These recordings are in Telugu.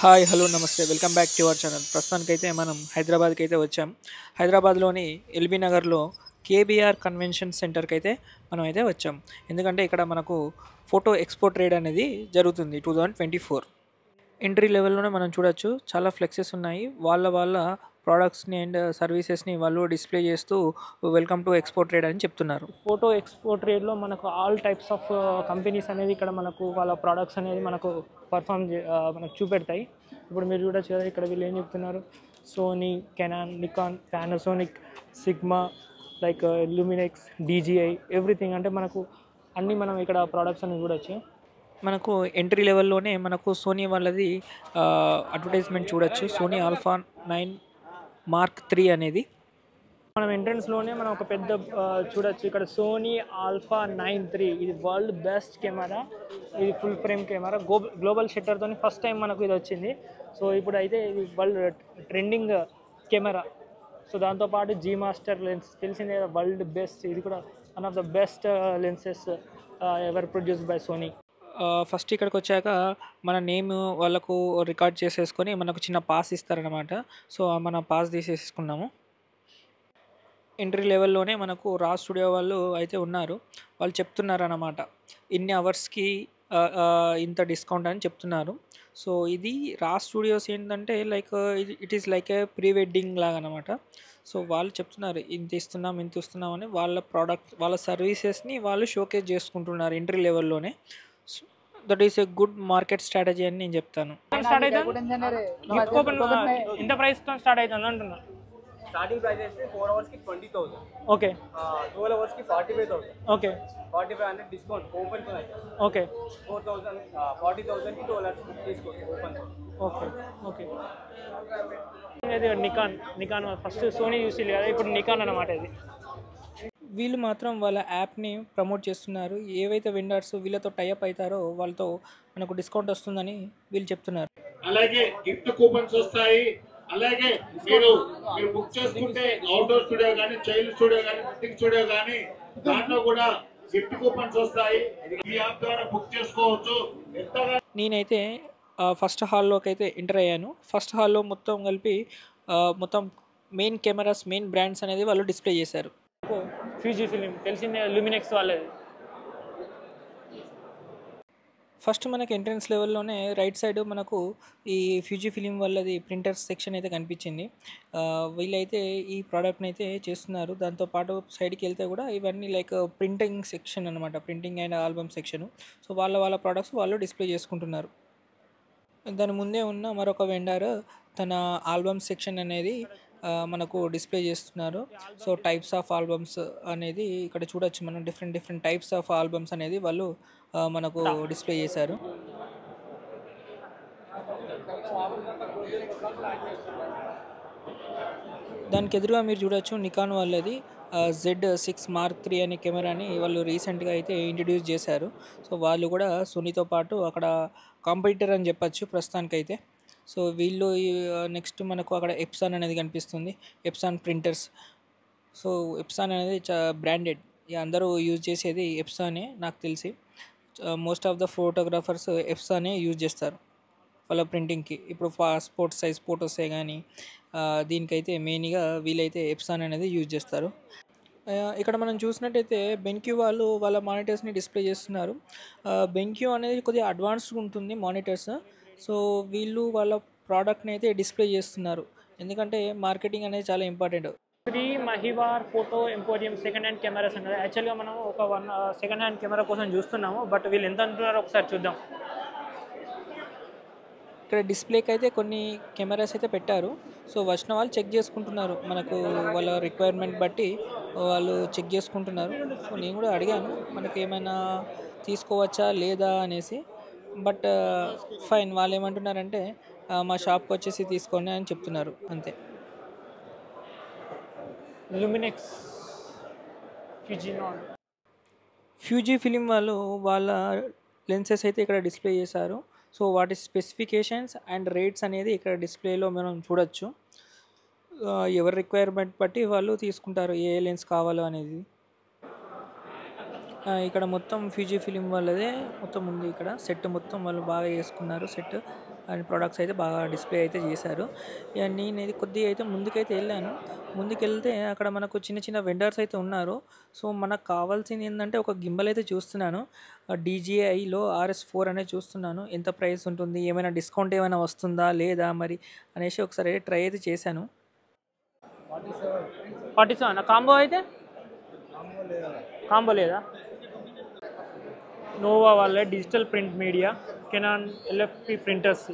హాయ్ హలో నమస్తే welcome back to our channel. ప్రస్తుతానికైతే మనం హైదరాబాద్కి అయితే వచ్చాం. హైదరాబాద్లోని ఎల్బీ నగర్లో కేబీఆర్ కన్వెన్షన్ సెంటర్కి అయితే మనం అయితే వచ్చాం. ఎందుకంటే ఇక్కడ మనకు ఫోటో ఎక్స్పో ట్రేడ్ అనేది జరుగుతుంది 2024. ఎంట్రీ లెవెల్లోనే మనం చూడొచ్చు, చాలా ఫ్లెక్సెస్ ఉన్నాయి. వాళ్ళ ప్రోడక్ట్స్ని అండ్ సర్వీసెస్ని వాళ్ళు డిస్ప్లే చేస్తూ వెల్కమ్ టు ఎక్స్పో ట్రేడ్ అని చెప్తున్నారు. ఫోటో ఎక్స్పో ట్రేడ్లో మనకు ఆల్ టైప్స్ ఆఫ్ కంపెనీస్ అనేది ఇక్కడ మనకు వాళ్ళ ప్రోడక్ట్స్ అనేది మనకు మనకు చూపెడతాయి. ఇప్పుడు మీరు చూడొచ్చు కదా, ఇక్కడ వీళ్ళు ఏం చెప్తున్నారు: Sony, Canon, Nikon, Panasonic, Sigma, like Lumix, DJI, everything. అంటే మనకు అన్నీ మనం ఇక్కడ ప్రోడక్ట్స్ అనేది చూడొచ్చు. మనకు ఎంట్రీ లెవెల్లోనే మనకు సోనీ వాళ్ళది అడ్వర్టైజ్మెంట్ చూడొచ్చు. సోనీ ఆల్ఫా 9 మార్క్ 3 అనేది మనం ఎంట్రన్స్లోనే మనం ఒక పెద్ద చూడొచ్చు. ఇక్కడ సోనీ ఆల్ఫా 9 III, ఇది వరల్డ్ బెస్ట్ కెమెరా. ఇది ఫుల్ ఫ్రేమ్ కెమెరా, గ్లోబల్ షట్టర్తో ఫస్ట్ టైం మనకు ఇది వచ్చింది. సో ఇప్పుడు అయితే ఇది వరల్డ్ ట్రెండింగ్ కెమెరా. సో దాంతోపాటు జీ మాస్టర్ లెన్స్ తెలిసిందే కదా, వరల్డ్ బెస్ట్. ఇది కూడా one of the best lenses ever produced by Sony. First ఇక్కడికి వచ్చాక మన నేమ్ వాళ్ళకు రికార్డ్ చేసేసుకొని మనకు చిన్న పాస్ ఇస్తారనమాట. సో మన పాస్ తీసేసుకున్నాము. ఎంట్రీ లెవెల్లోనే మనకు రా స్టూడియో వాళ్ళు అయితే ఉన్నారు. వాళ్ళు చెప్తున్నారు అన్నమాట, ఇన్ని అవర్స్కి ఇంత డిస్కౌంట్ అని చెప్తున్నారు. సో ఇది రా స్టూడియోస్ ఏంటంటే like it is like A pre wedding లాగా అనమాట. సో వాళ్ళు చెప్తున్నారు ఇంత ఇస్తున్నాం అని. వాళ్ళ ప్రోడక్ట్, వాళ్ళ సర్వీసెస్ని వాళ్ళు షోకేస్ చేసుకుంటున్నారు ఎంట్రీ లెవెల్లోనే. That is a good market strategy అని నేను చెప్తాను. స్టార్ట్ అవుతుంది, ఎంత ప్రైస్తో స్టార్ట్ అవుతుంది అంటున్నా. స్టార్టింగ్ ప్రైస్ అయితే 4 hours కి 20,000, ఓకే. 12 hours కి 45,000, ఓకే. 4500 డిస్కౌంట్ ఓపెన్ తో అయితే ఓకే. 4,000, 40,000 కి 12 hours తీసుకోవచ్చు ఓపెన్ తో. ఓకే. ఓకే. ఇది నికాన్ ఫస్ట్ సోనీ చూసి కదా, ఇప్పుడు నికాన్ అన్నమాట ఇది. వీళ్ళు మాత్రం వాళ్ళ యాప్ని ప్రమోట్ చేస్తున్నారు. ఏవైతే వెండర్స్ వీళ్ళతో టైఅప్ అవుతారో వాళ్ళతో మనకు డిస్కౌంట్ వస్తుందని వీళ్ళు చెప్తున్నారు. అలాగే గిఫ్ట్ కూపన్స్ వస్తాయి. అలాగే మీరు బుక్ చేసుకుంటే అవుట్డోర్ స్టూడియో కానీ, చైల్డ్ స్టూడియో కానీ, వెడ్డింగ్ స్టూడియో కానీ, దాంట్లో కూడా గిఫ్ట్ కూపన్స్ వస్తాయి. ఈ యాప్ ద్వారా బుక్ చేసుకోవచ్చు. నేనైతే ఫస్ట్ హాల్లోకి అయితే ఎంటర్ అయ్యాను. ఫస్ట్ హాల్లో మొత్తం కలిపి మొత్తం మెయిన్ కెమెరాస్, మెయిన్ బ్రాండ్స్ అనేది వాళ్ళు డిస్ప్లే చేశారు. ఫ్యూజీ ఫిలిం తెలిసిందే, లూమినెక్స్ వాళ్ళది. ఫస్ట్ మనకి ఎంట్రన్స్ లెవెల్లోనే రైట్ సైడ్ మనకు ఈ ఫ్యూజీ ఫిలిం వాళ్ళది ప్రింటర్స్ సెక్షన్ అయితే కనిపించింది. వీళ్ళైతే ఈ ప్రోడక్ట్ని అయితే చేస్తున్నారు. దాంతోపాటు సైడ్కి వెళ్తే కూడా ఇవన్నీ లైక్ ప్రింటింగ్ సెక్షన్ అనమాట, printing and album section. So వాళ్ళ ప్రోడక్ట్స్ వాళ్ళు డిస్ప్లే చేసుకుంటున్నారు. దాని ముందే ఉన్న మరొక వెండర్ తన ఆల్బమ్ సెక్షన్ అనేది మనకు డిస్ప్లే చేస్తున్నారు. సో టైప్స్ ఆఫ్ ఆల్బమ్స్ అనేది ఇక్కడ చూడొచ్చు మనం. డిఫరెంట్ టైప్స్ ఆఫ్ ఆల్బమ్స్ అనేది వాళ్ళు మనకు డిస్ప్లే చేశారు. దానికి ఎదురుగా మీరు చూడొచ్చు నికాన్ వాళ్ళది Z6 Mark 3 అనే కెమెరాని వాళ్ళు రీసెంట్గా అయితే ఇంట్రడ్యూస్ చేశారు. సో వాళ్ళు కూడా సోనీతో పాటు అక్కడ కాంపిటీటర్ అని చెప్పచ్చు ప్రస్తుతానికైతే. సో వీళ్ళు నెక్స్ట్ మనకు అక్కడ ఎప్సాన్ అనేది కనిపిస్తుంది, ఎప్సాన్ ప్రింటర్స్. సో ఎప్సాన్ అనేది బ్రాండెడ్, అందరూ యూజ్ చేసేది ఎప్సానే నాకు తెలిసి. మోస్ట్ ఆఫ్ ద ఫోటోగ్రాఫర్స్ ఎప్సానే యూజ్ చేస్తారు వాళ్ళ ప్రింటింగ్కి. ఇప్పుడు పాస్పోర్ట్ సైజ్ ఫొటోసే కానీ దీనికైతే మెయిన్గా వీళ్ళైతే ఎప్సాన్ అనేది యూజ్ చేస్తారు. ఇక్కడ మనం చూసినట్టయితే బెన్క్యూ వాళ్ళు వాళ్ళ మానిటర్స్ని డిస్ప్లే చేస్తున్నారు. బెన్క్యూ అనేది కొద్దిగా అడ్వాన్స్డ్గా ఉంటుంది మానిటర్స్. సో వీళ్ళు వాళ్ళ ప్రోడక్ట్ని అయితే డిస్ప్లే చేస్తున్నారు, ఎందుకంటే మార్కెటింగ్ అనేది చాలా important. Shri Mahivar photo emporium second hand cameras అన్నారు. యాక్చువల్గా మనం ఒక సెకండ్ హ్యాండ్ కెమెరా కోసం చూస్తున్నాము, బట్ వీళ్ళు ఎంత అంటున్నారో ఒకసారి చూద్దాం. ఇక్కడ డిస్ప్లేకి అయితే కొన్ని కెమెరాస్ అయితే పెట్టారు. సో వచ్చిన వాళ్ళు చెక్ చేసుకుంటున్నారు, మనకు వాళ్ళ రిక్వైర్మెంట్ బట్టి వాళ్ళు చెక్ చేసుకుంటున్నారు. సో నేను కూడా అడిగాను మనకి ఏమైనా తీసుకోవచ్చా లేదా అనేసి, బట్ ఫైన్. వాళ్ళు ఏమంటున్నారంటే మా షాప్కి వచ్చేసి తీసుకోండి అని చెప్తున్నారు, అంతే. లూమినెక్స్, ఫ్యూజీ ఫిలిం వాళ్ళు వాళ్ళ లెన్సెస్ అయితే ఇక్కడ డిస్ప్లే చేశారు. సో వాటి స్పెసిఫికేషన్స్ అండ్ రేట్స్ అనేది ఇక్కడ డిస్ప్లేలో మనం చూడొచ్చు. ఎవరి రిక్వైర్మెంట్ బట్టి వాళ్ళు తీసుకుంటారు ఏ లెన్స్ కావాలో అనేది. ఇక్కడ మొత్తం ఫ్యూజీ ఫిలిం వాళ్ళదే మొత్తం ఉంది. ఇక్కడ సెట్ మొత్తం వాళ్ళు బాగా చేసుకున్నారు సెట్. అండ్ ప్రొడక్ట్స్ అయితే బాగా డిస్ప్లే అయితే చేశారు. ఇక నేనైతే కొద్దిగా అయితే ముందుకైతే వెళ్ళాను. ముందుకెళ్తే అక్కడ మనకు చిన్న చిన్న వెండర్స్ అయితే ఉన్నారు. సో మనకు కావాల్సింది ఏంటంటే ఒక గింబల్ అయితే చూస్తున్నాను. DJIలో RS4 అనేది చూస్తున్నాను. ఎంత ప్రైస్ ఉంటుంది, ఏమైనా డిస్కౌంట్ ఏమైనా వస్తుందా లేదా మరి అనేసి ఒకసారి ట్రై అయితే చేశాను. 47 కాంబో అయితే కాంబో లేదా? నోవా వాళ్ళ digital print media, Canon LFP printers.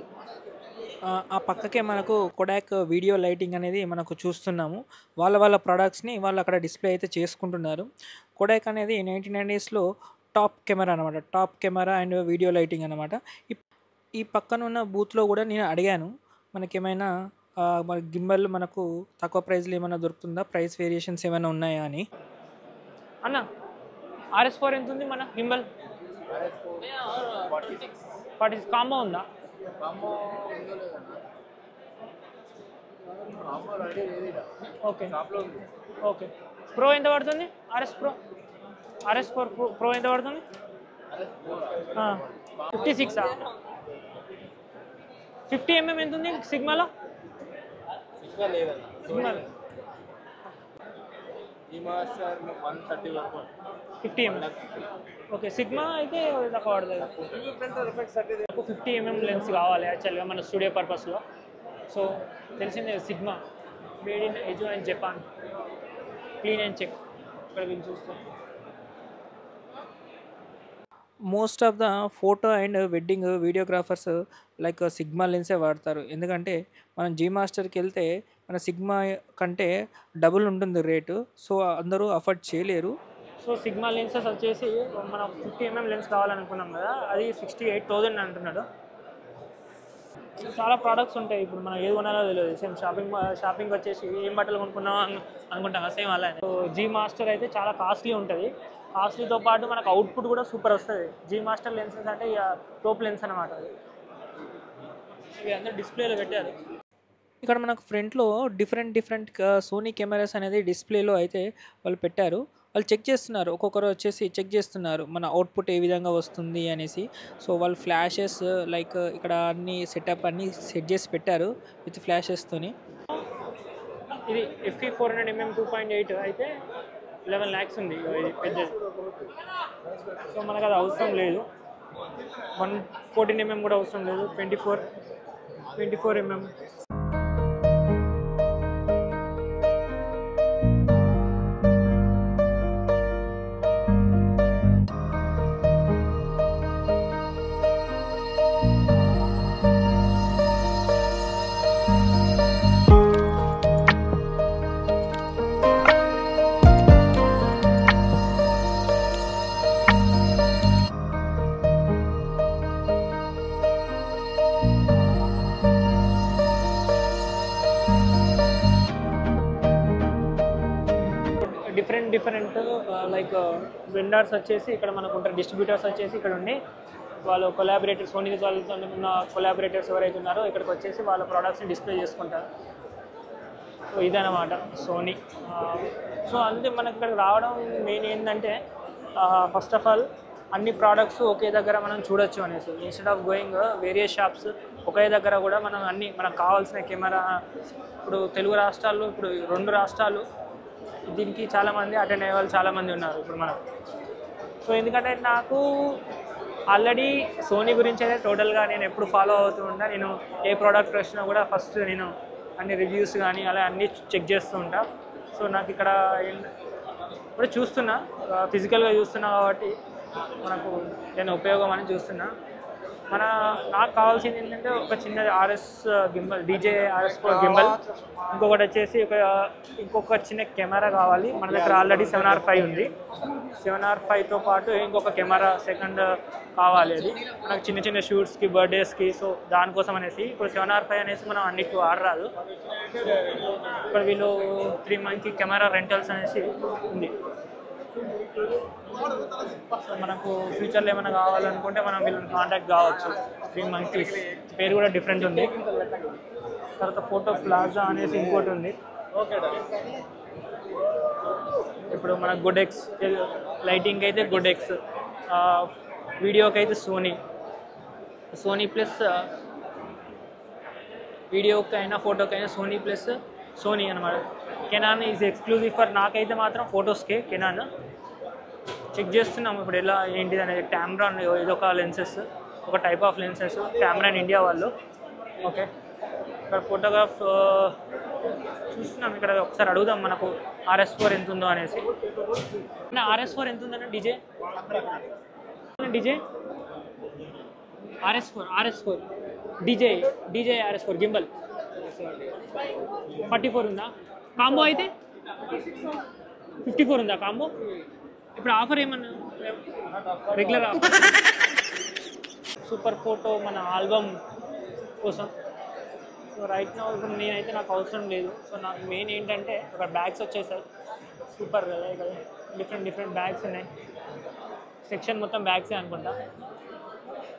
ఆ పక్కకే మనకు కొడాక్ వీడియో లైటింగ్ అనేది మనకు చూస్తున్నాము. వాళ్ళ ప్రొడక్ట్స్ని వాళ్ళు అక్కడ డిస్ప్లే అయితే చేసుకుంటున్నారు. కొడాక్ అనేది 1990స్లో టాప్ కెమెరా అనమాట. Top camera and video lighting అనమాట. ఈ పక్కన ఉన్న బూత్లో కూడా నేను అడిగాను మనకేమైనా మన గింబల్ మనకు తక్కువ ప్రైస్లో ఏమైనా దొరుకుతుందా, ప్రైస్ వేరియేషన్స్ ఏమైనా ఉన్నాయా అని. అన్న RS4 ఎంత ఉంది మన గింబల్? 46 కాంబో ఉందా? Okay okay. ప్రో ఎంత పడుతుంది? RS4 ప్రో ఎంత పడుతుంది? 56. 50mm ఎంత ఉంది సిగ్మాలో? Sigma 50mm. ఓకే. సిగ్మా అయితే తక్కువ పడుతుంది. 50mm లెన్స్ కావాలి యాక్చువల్గా మన స్టూడియో పర్పస్లో. సో తెలిసిందే Sigma made in Aizu and Japan, clean and check. ఇక్కడ వీళ్ళు చూస్తాం most of the photo and wedding videographers like Sigma లెన్సే వాడతారు. ఎందుకంటే మనం జీ మాస్టర్కి వెళ్తే మన సిగ్మా కంటే డబుల్ ఉంటుంది రేటు. సో అందరూ అఫోర్డ్ చేయలేరు. సో సిగ్మా లెన్సెస్ వచ్చేసి మనం 50mm లెన్స్ కావాలనుకున్నాం కదా, అది 68,000 అంటున్నాడు. చాలా ప్రోడక్ట్స్ ఉంటాయి. ఇప్పుడు మనం ఏది కొనాలో తెలియదు. సేమ్ షాపింగ్ వచ్చేసి ఏం బట్టలు కొనుక్కున్నాం అనుకుంటాం కదా, సేమ్ అలానే. సో జీ మాస్టర్ అయితే చాలా కాస్ట్లీ ఉంటుంది. కాస్ట్లీతో పాటు మనకు అవుట్పుట్ కూడా సూపర్ వస్తుంది. జీ మాస్టర్ లెన్సెస్ అంటే ఇక టోప్ లెన్స్ అనమాట. అది ఇవి అందరూ డిస్ప్లేలో పెట్టారు. ఇక్కడ మనకు ఫ్రంట్లో డిఫరెంట్ సోనీ కెమెరాస్ అనేది డిస్ప్లేలో అయితే వాళ్ళు పెట్టారు. వాళ్ళు చెక్ చేస్తున్నారు, ఒక్కొక్కరు వచ్చేసి చెక్ చేస్తున్నారు మన అవుట్పుట్ ఏ విధంగా వస్తుంది అనేసి. సో వాళ్ళు ఫ్లాషెస్ లైక్ ఇక్కడ అన్ని సెటప్ అన్నీ సెట్ చేసి పెట్టారు విత్ ఫ్లాషెస్తోని. ఇది FE 400mm 2.8 అయితే 11 lakhs ఉంది. ఇది పెద్దది. సో మనకు అది అవసరం లేదు. 114mm కూడా అవసరం లేదు. 24mm. డిఫరెంట్ లైక్ వెండర్స్ వచ్చేసి ఇక్కడ మనకు ఉంటారు. డిస్ట్రిబ్యూటర్స్ వచ్చేసి ఇక్కడ ఉండి వాళ్ళు కొలాబరేటర్స్, సోనీ వాళ్ళతో ఉన్న కొలాబరేటర్స్ ఎవరైతే ఉన్నారో ఇక్కడికి వచ్చేసి వాళ్ళ ప్రోడక్ట్స్ని డిస్ప్లే చేసుకుంటారు. సో ఇదన్నమాట సోనీ. సో అంతే మనకి ఇక్కడికి రావడం మెయిన్ ఏంటంటే ఫస్ట్ ఆఫ్ ఆల్ అన్ని ప్రోడక్ట్స్ ఒకే దగ్గర మనం చూడొచ్చు అనేసి. Instead of going various shops ఒకే దగ్గర కూడా మనం అన్ని మనకు కావాల్సిన కెమెరా, ఇప్పుడు తెలుగు రాష్ట్రాల్లో ఇప్పుడు 2 రాష్ట్రాలు దీనికి చాలామంది అటెండ్ అయ్యే వాళ్ళు చాలామంది ఉన్నారు ఇప్పుడు మనం. సో ఎందుకంటే నాకు ఆల్రెడీ సోనీ గురించి అయితే టోటల్గా నేను ఎప్పుడు ఫాలో అవుతూ ఉంటా. నేను ఏ ప్రోడక్ట్ వచ్చినా కూడా ఫస్ట్ నేను అన్ని రివ్యూస్ కానీ అలా అన్నీ చెక్ చేస్తూ ఉంటా. సో నాకు ఇక్కడ ఇప్పుడు చూస్తున్నా, ఫిజికల్గా చూస్తున్నా కాబట్టి మనకు నేను ఉపయోగం అని చూస్తున్నా. నాకు కావాల్సింది ఏంటంటే ఒక చిన్నది RS gimbal, DJI RS4 gimbal. ఇంకొకటి వచ్చేసి ఇంకొక చిన్న కెమెరా కావాలి. మన దగ్గర ఆల్రెడీ 7R5 ఉంది. 7R5తో పాటు ఇంకొక కెమెరా సెకండ్ కావాలి. అది మనకు చిన్న షూట్స్కి, బర్త్డేస్కి. సో దానికోసం అనేసి ఇప్పుడు 7R5 అనేసి మనం అన్నిటికీ వాడరాదు. ఇక్కడ వీళ్ళు 3 months కెమెరా రెంటల్స్ అనేసి ఉంది. సో మనకు ఫ్యూచర్లో ఏమైనా కావాలనుకుంటే మనం వీళ్ళని కాంటాక్ట్ కావచ్చు. 3 months పేరు కూడా డిఫరెంట్ ఉంది. తర్వాత ఫోటో ప్లాజా అనేసి ఇంకోటి ఉంది. ఇప్పుడు మనకు గోడెక్స్, లైటింగ్కి అయితే గోడెక్స్, వీడియోకి అయితే సోనీ ప్లస్ వీడియోకైనా ఫోటోకైనా సోనీ ప్లస్ సోనీ అనమాట. కెనాన్ ఈజ్ ఎక్స్క్లూజివ్ ఫర్ నాకైతే మాత్రం ఫొటోస్కే కెనాన్. చెక్ చేస్తున్నాము ఇప్పుడు ఎలా ఏంటిది అనేది. టామ్రాన్ ఇదొక లెన్సెస్, ఒక టైప్ ఆఫ్ లెన్సెస్ టామ్రాన్ ఇండియా వాళ్ళు. ఓకే, ఇక్కడ ఫోటోగ్రాఫ్ చూస్తున్నాం. ఇక్కడ ఒకసారి అడుగుదాం మనకు RS4 ఎంత ఉందో అనేసి. RS4 ఎంత ఉందన్న DJ RS4 DJ RS4 gimbal 44 ఉందా? కాంబో అయితే 54 ఉందా కాంబో? ఇప్పుడు ఆఫర్ ఏమన్నా రెగ్యులర్ ఆఫర్? సూపర్ ఫోటో మన ఆల్బమ్ కోసం. సో రైట్ నా ఇప్పుడు నేనైతే నాకు అవసరం లేదు. సో నాకు మెయిన్ ఏంటంటే ఒక బ్యాగ్స్ వచ్చేసాయి. సూపర్ కదా, డిఫరెంట్ బ్యాగ్స్ ఉన్నాయి. సెక్షన్ మొత్తం బ్యాగ్సే అనుకుంటా.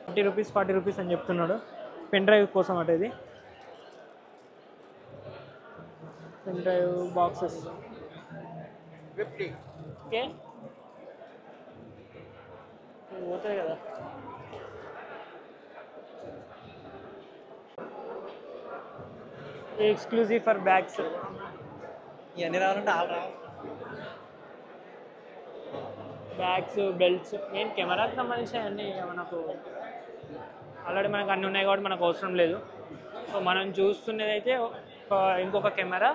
40 రూపీస్ అని చెప్తున్నాడు. పెన్ డ్రైవ్ కోసం అట ఇది. Pen drive boxes 50. ఓకే, పోతుంది కదా. Exclusive for bags. ఇవన్నీ రావాలంటే ఆల్ రావు. బ్యాగ్స్, బెల్ట్స్, మెయిన్ కెమెరాకి సంబంధించి అన్నీ మనకు ఆల్రెడీ మనకు అన్నీ ఉన్నాయి కాబట్టి మనకు అవసరం లేదు. సో మనం చూస్తున్నది అయితే ఇంకొక కెమెరా,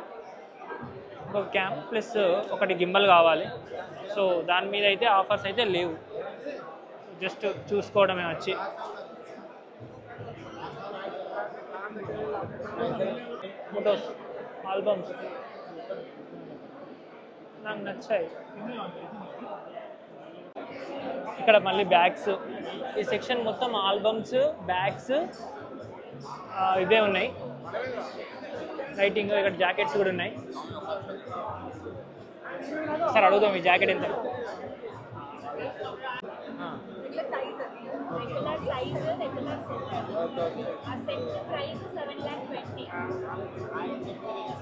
ఇంకొక క్యామ్ ప్లస్ ఒకటి గింబల్ కావాలి. సో దాని మీద అయితే ఆఫర్స్ అయితే లేవు, జస్ట్ చూసుకోవడమే వచ్చి. ఫొటోస్, ఆల్బమ్స్ నాకు నచ్చాయి. ఇక్కడ మళ్ళీ బ్యాగ్స్, ఈ సెక్షన్ మొత్తం ఆల్బమ్స్, బ్యాగ్స్ ఇవే ఉన్నాయి. లైటింగ్, ఇక్కడ జాకెట్స్ కూడా ఉన్నాయి. సార్ అడుగుదాం ఈ జాకెట్ ఎంత?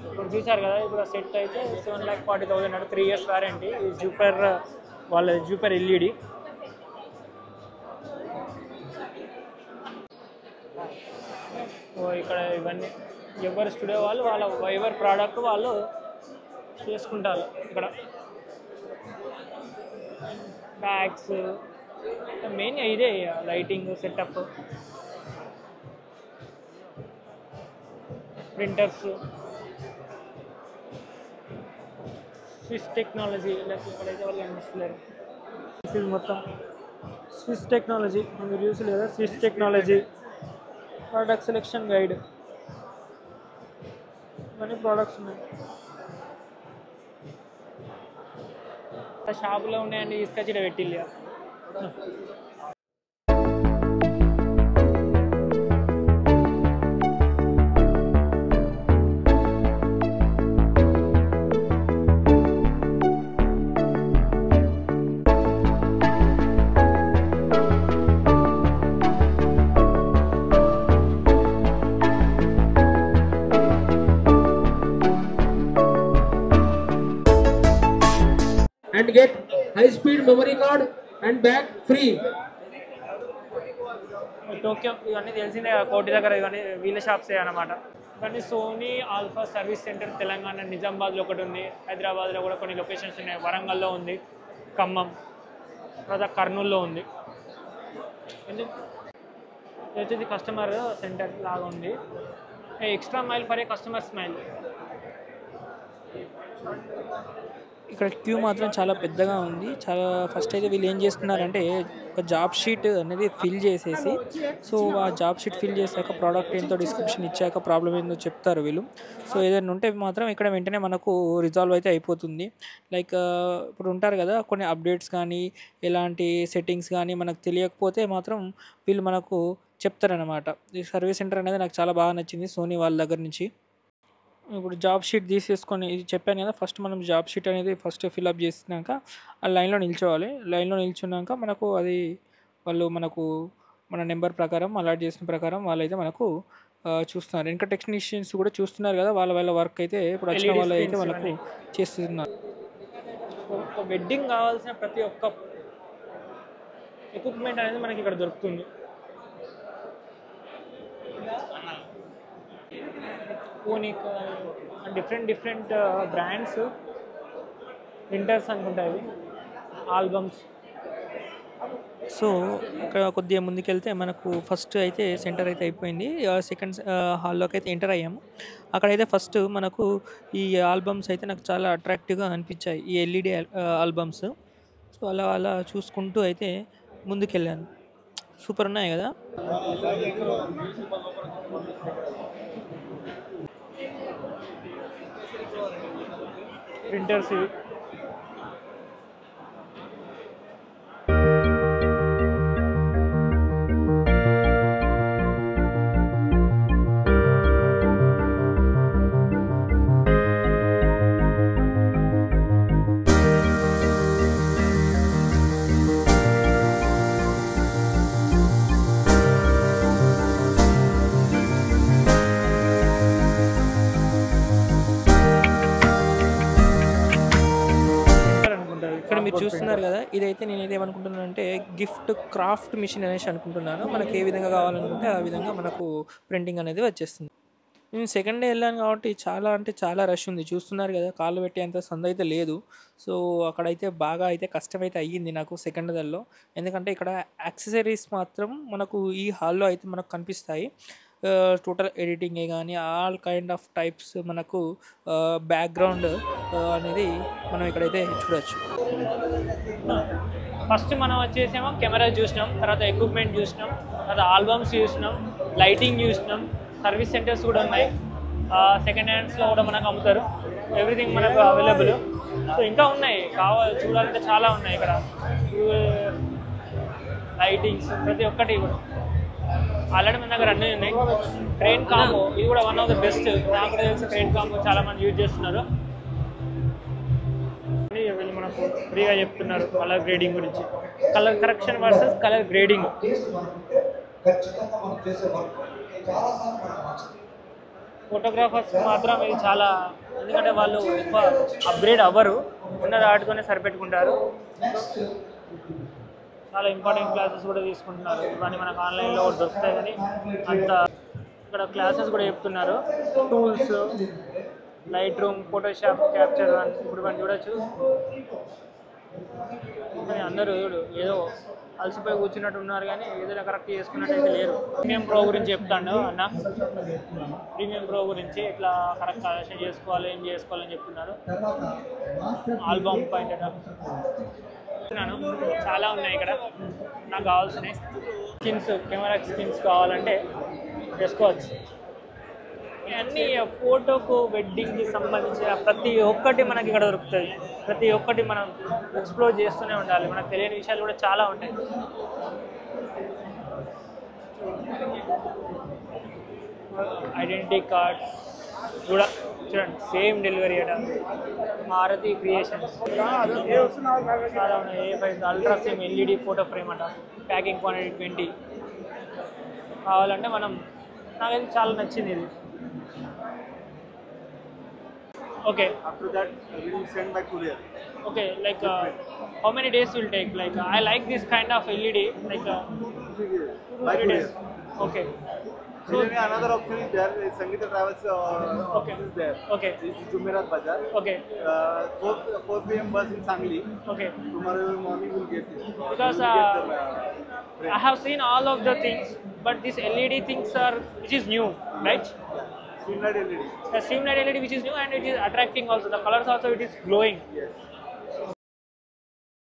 ఇప్పుడు చూసారు కదా, ఇప్పుడు సెట్ అయితే 7,40,000 అంటే 3 years వారంటీ. జూపర్ వాళ్ళ జూపర్ LED. ఇక్కడ ఇవన్నీ ఎవరి స్టూడియో వాళ్ళు ఎవరి ప్రోడక్ట్ వాళ్ళు చేసుకుంటారు. ఇక్కడ బ్యాగ్స్ మెయిన్ ఇదే, lighting setup, printers, Swiss technology. ఇక్కడైతే వాళ్ళు అనిపిస్తలేరు. ఇది మొత్తం స్విస్ టెక్నాలజీ, మీరు చూసి లేదా? Swiss technology product selection guide, ఇవన్నీ ప్రోడక్ట్స్ ఉన్నాయి. షాపులో ఉన్నాయండి, తీసుకొచ్చి ఇక్కడ పెట్టిల్లు. and get high speed memory card and bag free. Tokyo ఇవన్నీ తెలిసిందే కదా, కోటి దగ్గర ఇవన్నీ వీళ్ళ షాప్సే అన్నమాట. ఇవన్నీ Sony Alpha service centre Telangana నిజామాబాద్లో ఒకటి ఉంది, హైదరాబాద్లో కూడా కొన్ని లొకేషన్స్ ఉన్నాయి, వరంగల్లో ఉంది, ఖమ్మం, తర్వాత కర్నూలులో ఉంది. ఎందుకు వచ్చేది కస్టమర్ సెంటర్ లాగా ఉంది. Extra mile for a customer smile. ఇక్కడ క్యూ మాత్రం చాలా పెద్దగా ఉంది. చాలా ఫస్ట్ అయితే వీళ్ళు ఏం చేస్తున్నారంటే ఒక జాబ్ షీట్ అనేది ఫిల్ చేసేసి, సో ఆ జాబ్ షీట్ ఫిల్ చేశాక ప్రోడక్ట్ ఏంటో డిస్క్రిప్షన్ ఇచ్చాక ప్రాబ్లం ఏందో చెప్తారు వీళ్ళు. సో ఏదైనా ఉంటే మాత్రం ఇక్కడ వెంటనే మనకు రిజాల్వ్ అయితే అయిపోతుంది. లైక్ ఇప్పుడు ఉంటారు కదా కొన్ని అప్డేట్స్ కానీ ఎలాంటి సెట్టింగ్స్ కానీ మనకు తెలియకపోతే మాత్రం వీళ్ళు మనకు చెప్తారనమాట. ఈ సర్వీస్ సెంటర్ అనేది నాకు చాలా బాగా నచ్చింది సోనీ వాళ్ళ దగ్గర నుంచి. ఇప్పుడు జాబ్ షీట్ తీసేసుకొని ఇది చెప్పాను కదా, ఫస్ట్ మనం జాబ్ షీట్ అనేది ఫస్ట్ ఫిల్అప్ చేసినాక ఆ లైన్లో నిల్చోవాలి. లైన్లో నిల్చున్నాక మనకు అది వాళ్ళు మనకు మన నెంబర్ ప్రకారం అలాట్ చేసిన ప్రకారం వాళ్ళైతే మనకు చూస్తున్నారు. ఇంకా టెక్నీషియన్స్ కూడా చూస్తున్నారు కదా, వాళ్ళ వర్క్ అయితే ఇప్పుడు వచ్చిన వాళ్ళు అయితే వాళ్ళకు చేస్తున్నారు. వెడ్డింగ్ కావాల్సిన ప్రతి ఒక్క ఎక్విప్మెంట్ అనేది మనకి ఇక్కడ దొరుకుతుంది. పూనిక్ డిఫరెంట్ బ్రాండ్స్ ప్రింటర్స్ అనుకుంటా ఇవి ఆల్బమ్స్. సో ఇక్కడ కొద్దిగా ముందుకెళ్తే మనకు ఫస్ట్ అయితే సెంటర్ అయితే అయిపోయింది. సెకండ్ హాల్లోకి అయితే ఎంటర్ అయ్యాము. అక్కడైతే ఫస్ట్ మనకు ఈ ఆల్బమ్స్ అయితే నాకు చాలా అట్రాక్టివ్గా అనిపించాయి, ఈ ఎల్ఈడి ఆల్బమ్స్. సో అలా అలా చూసుకుంటూ అయితే ముందుకెళ్ళాను. సూపర్ ఉన్నాయి కదా. ప్రింటర్స్ ఇక్కడ మీరు చూస్తున్నారు కదా, ఇదైతే నేనైతే ఏమనుకుంటున్నాను అంటే గిఫ్ట్ క్రాఫ్ట్ మిషన్ అనేసి అనుకుంటున్నాను. మనకి ఏ విధంగా కావాలనుకుంటే ఆ విధంగా మనకు ప్రింటింగ్ అనేది వచ్చేస్తుంది. నేను సెకండ్ డే వెళ్ళాను కాబట్టి చాలా అంటే చాలా రష్ ఉంది. చూస్తున్నారు కదా, కాళ్ళు పెట్టేంత సంద అయితే లేదు. సో అక్కడైతే బాగా అయితే కష్టమైతే అయ్యింది నాకు సెకండ్ దల్లో. ఎందుకంటే ఇక్కడ యాక్సెసరీస్ మాత్రం మనకు ఈ హాల్లో అయితే మనకు కనిపిస్తాయి. టోటల్ ఎడిటింగే కానీ ఆల్ కైండ్ ఆఫ్ టైప్స్ మనకు బ్యాక్గ్రౌండ్ అనేది మనం ఇక్కడైతే చూడవచ్చు. ఫస్ట్ మనం వచ్చేసేమో కెమెరా చూసినాం, తర్వాత ఎక్విప్మెంట్ చూసినాం, తర్వాత ఆల్బమ్స్ చూసినాం, లైటింగ్ చూసినాం, సర్వీస్ సెంటర్స్ కూడా ఉన్నాయి. సెకండ్ హ్యాండ్స్లో కూడా మనకు అమ్ముతారు. ఎవ్రీథింగ్ మనకు అవైలబుల్. సో ఇంకా ఉన్నాయి, చూడాలంటే చాలా ఉన్నాయి ఇక్కడ. లైటింగ్స్ ప్రతి ఒక్కటి కూడా ఆల్రెడీ మన దగ్గర అన్నీ ఉన్నాయి. ట్రైన్ కాంబో ఇది కూడా వన్ ఆఫ్ ద బెస్ట్. నాకు కూడా తెలిసి ట్రైన్ కాంబో చాలా మంది యూజ్ చేస్తున్నారు. వీళ్ళు మనకు ఫ్రీగా చెప్తున్నారు కలర్ గ్రేడింగ్ గురించి, colour correction versus colour grading. Photographers మాత్రం ఇది చాలా, ఎందుకంటే వాళ్ళు ఎక్కువ అప్గ్రేడ్ అవ్వరు, ఉన్న వాటితోనే సరిపెట్టుకుంటారు. చాలా ఇంపార్టెంట్ క్లాసెస్ కూడా తీసుకుంటున్నారు. ఇవన్నీ మనకు ఆన్లైన్లో కూడా దొరుకుతాయి, కానీ అంత ఇక్కడ క్లాసెస్ కూడా చెప్తున్నారు. Tools, light room, Photoshop, capture one, ఇప్పుడు మనం చూడొచ్చు. కానీ అందరూ ఏదో అలసిపోయి కూర్చున్నట్టు ఉన్నారు, కానీ ఏదైనా కరెక్ట్ చేసుకున్నట్టు అయితే లేరు. ప్రీమియం ప్రో గురించి చెప్తాను అన్న, ప్రీమియం ప్రో గురించి ఇట్లా కరెక్ట్ కలెక్షన్ చేసుకోవాలి, ఏం చేసుకోవాలని చెప్తున్నారు. ఆల్బమ్ పైన చాలా ఉన్నాయి ఇక్కడ. నాకు కావాల్సినవి స్కిన్స్, కెమెరా స్కిన్స్ కావాలంటే వేసుకోవచ్చు. అన్నీ ఫోటోకు, వెడ్డింగ్కి సంబంధించిన ప్రతి ఒక్కటి మనకి ఇక్కడ దొరుకుతుంది. ప్రతి ఒక్కటి మనం ఎక్స్ప్లోర్ చేస్తూనే ఉండాలి. మనకు తెలియని విషయాలు కూడా చాలా ఉంటాయి. ఐడెంటిటీ కార్డ్స్ కూడా చూడండి, సేమ్ డెలివరీ అట. మారుతి క్రియేషన్స్ చాలా ఉన్నాయి. A5 ultra same LED photo frame అట. ప్యాకింగ్ క్వాంటిటీ 20 కావాలంటే మనం, నాకైతే చాలా నచ్చింది ఇది. Okay. After that, we will send by courier. Okay, like how many days will take? Like I like this kind of LED. Like 3 days. Okay. So another option is there. Sangeeta Travels Okay. is there. Okay. This is Jumeirah Bazaar. Okay. 4 p.m. bus in Sangli. Okay. Tomorrow morning we'll get it. Because I have seen all of the things, but these LED things are which is new, right? Streamlight LED. The streamlight LED which is new and it is attracting also. The colors also it is glowing. Yes.